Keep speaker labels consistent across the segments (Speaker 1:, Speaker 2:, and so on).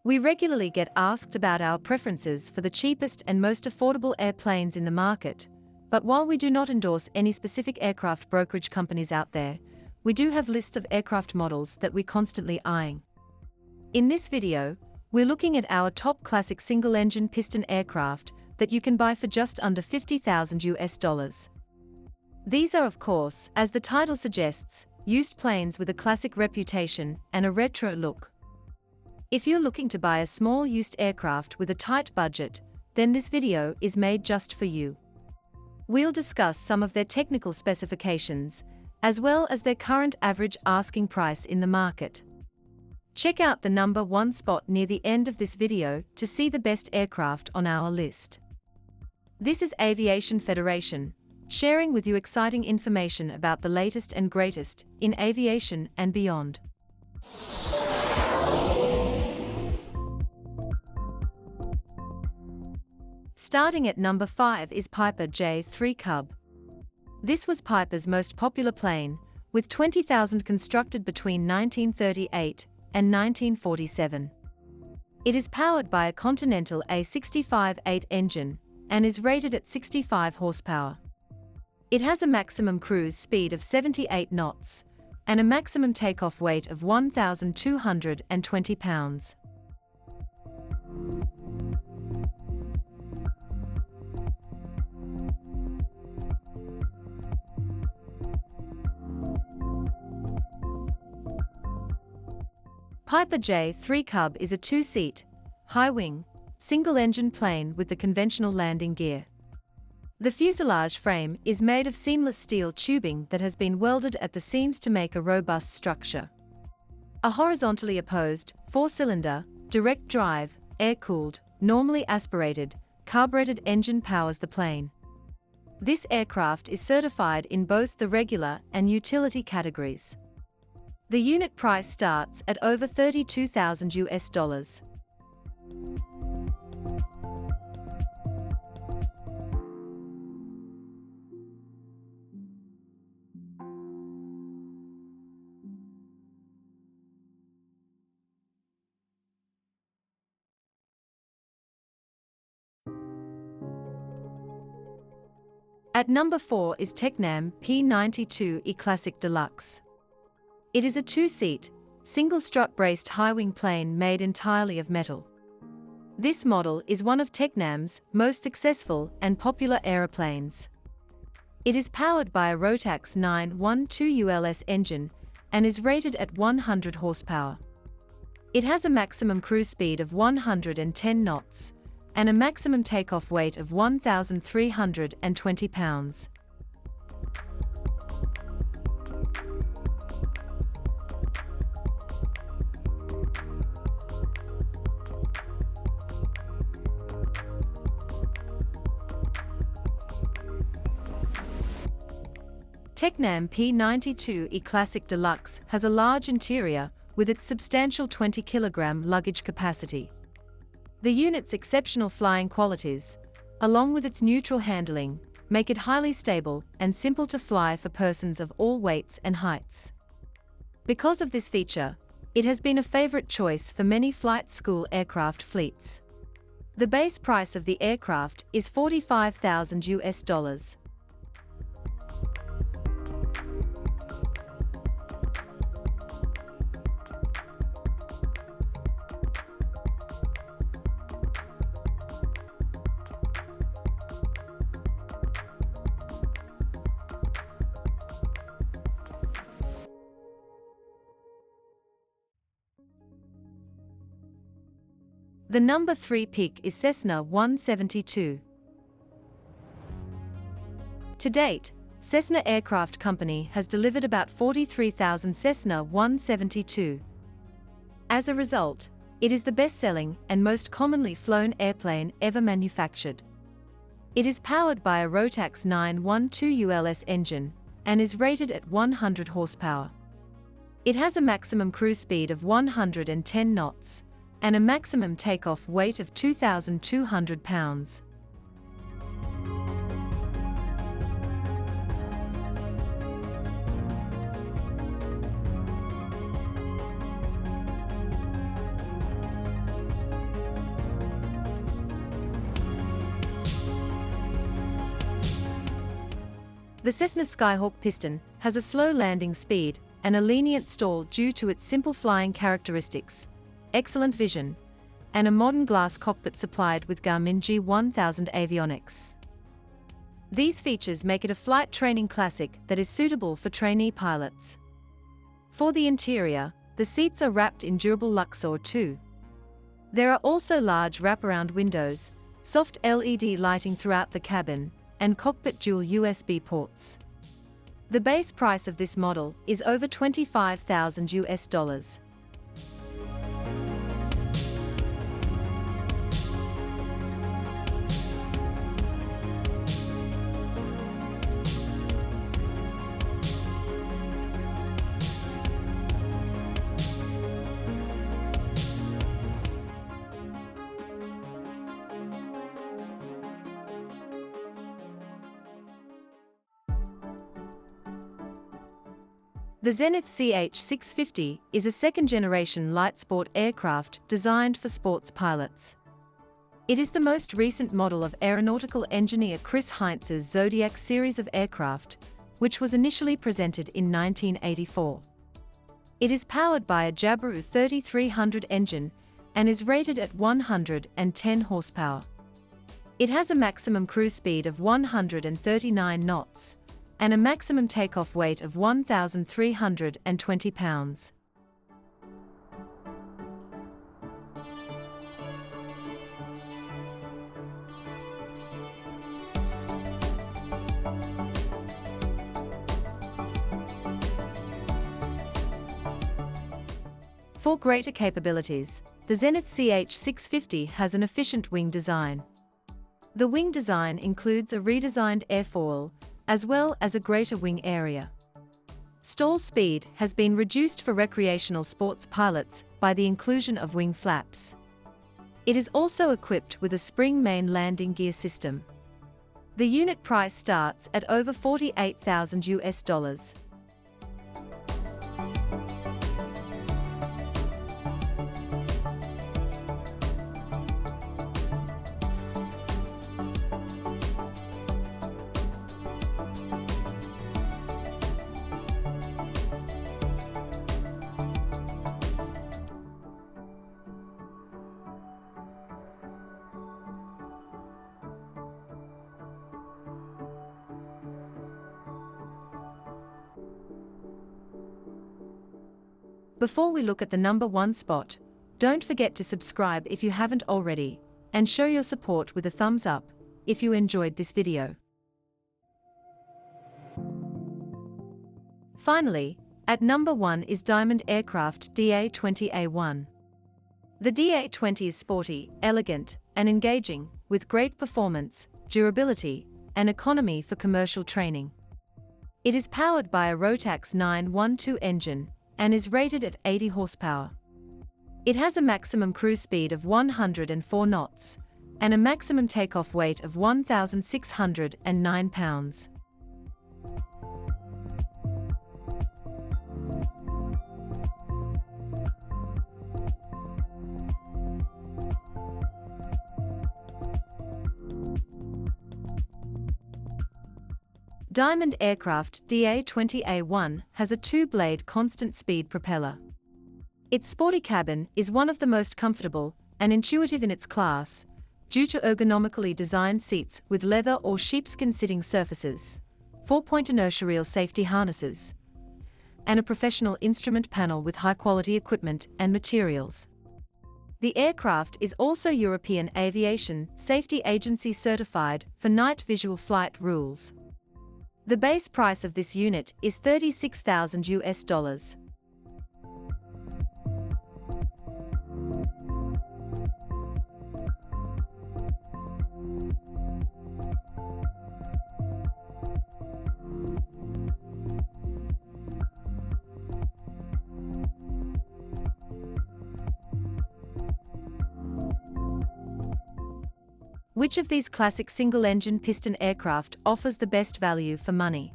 Speaker 1: We regularly get asked about our preferences for the cheapest and most affordable airplanes in the market, but while we do not endorse any specific aircraft brokerage companies out there, we do have lists of aircraft models that we're constantly eyeing. In this video, we're looking at our top classic single-engine piston aircraft that you can buy for just under $50,000. These are, of course, as the title suggests, used planes with a classic reputation and a retro look. If you're looking to buy a small used aircraft with a tight budget, then this video is made just for you. We'll discuss some of their technical specifications, as well as their current average asking price in the market. Check out the number 1 spot near the end of this video to see the best aircraft on our list. This is Aviation Federation, sharing with you exciting information about the latest and greatest in aviation and beyond. Starting at number 5 is Piper J3 Cub. This was Piper's most popular plane, with 20,000 constructed between 1938 and 1947. It is powered by a Continental A65-8 engine and is rated at 65 horsepower. It has a maximum cruise speed of 78 knots and a maximum takeoff weight of 1,220 pounds. Piper J3 Cub is a 2-seat, high-wing, single-engine plane with the conventional landing gear. The fuselage frame is made of seamless steel tubing that has been welded at the seams to make a robust structure. A horizontally opposed, 4-cylinder, direct drive, air-cooled, normally aspirated, carbureted engine powers the plane. This aircraft is certified in both the regular and utility categories. The unit price starts at over $32,000. At number 4 is Tecnam P92e Classic Deluxe. It is a 2-seat, single-strut braced high-wing plane made entirely of metal. This model is one of Tecnam's most successful and popular aeroplanes. It is powered by a Rotax 912 ULS engine and is rated at 100 horsepower. It has a maximum cruise speed of 110 knots and a maximum takeoff weight of 1,320 pounds. Tecnam P92e Classic Deluxe has a large interior with its substantial 20-kilogram luggage capacity. The unit's exceptional flying qualities, along with its neutral handling, make it highly stable and simple to fly for persons of all weights and heights. Because of this feature, it has been a favorite choice for many flight school aircraft fleets. The base price of the aircraft is $45,000. The number 3 pick is Cessna 172. To date, Cessna Aircraft Company has delivered about 43,000 Cessna 172. As a result, it is the best-selling and most commonly flown airplane ever manufactured. It is powered by a Rotax 912 ULS engine and is rated at 100 horsepower. It has a maximum cruise speed of 110 knots and a maximum takeoff weight of 2,200 pounds. The Cessna Skyhawk Piston has a slow landing speed and a lenient stall due to its simple flying characteristics, excellent vision, and a modern glass cockpit supplied with Garmin G1000 avionics. These features make it a flight training classic that is suitable for trainee pilots. For the interior, the seats are wrapped in durable Luxor too. There are also large wraparound windows, soft LED lighting throughout the cabin, and cockpit dual USB ports. The base price of this model is over $25,000. The Zenith CH650 is a second-generation light sport aircraft designed for sports pilots. It is the most recent model of aeronautical engineer Chris Heinz's Zodiac series of aircraft, which was initially presented in 1984. It is powered by a Jabiru 3300 engine and is rated at 110 horsepower. It has a maximum cruise speed of 139 knots, and a maximum takeoff weight of 1,320 pounds. For greater capabilities, the Zenith CH650 has an efficient wing design. The wing design includes a redesigned airfoil, as well as a greater wing area. Stall speed has been reduced for recreational sports pilots by the inclusion of wing flaps. It is also equipped with a spring main landing gear system. The unit price starts at over $48,000. Before we look at the number 1 spot, don't forget to subscribe if you haven't already, and show your support with a thumbs up if you enjoyed this video. Finally, at number 1 is Diamond Aircraft DA20A1. The DA20 is sporty, elegant, and engaging, with great performance, durability, and economy for commercial training. It is powered by a Rotax 912 engine, and is rated at 80 horsepower. It has a maximum cruise speed of 104 knots, and a maximum takeoff weight of 1,609 pounds. Diamond Aircraft DA20A1 has a 2-blade constant-speed propeller. Its sporty cabin is one of the most comfortable and intuitive in its class, due to ergonomically designed seats with leather or sheepskin sitting surfaces, 4-point inertia reel safety harnesses, and a professional instrument panel with high-quality equipment and materials. The aircraft is also European Aviation Safety Agency certified for night visual flight rules. The base price of this unit is $36,000. Which of these classic single-engine piston aircraft offers the best value for money?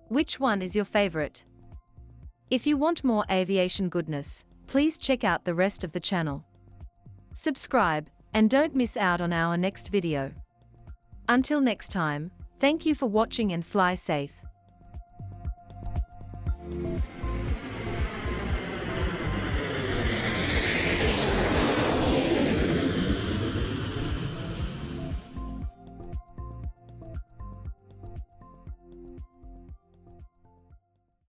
Speaker 1: Which one is your favorite? If you want more aviation goodness, please check out the rest of the channel. Subscribe, and don't miss out on our next video. Until next time, Thank you for watching and fly safe.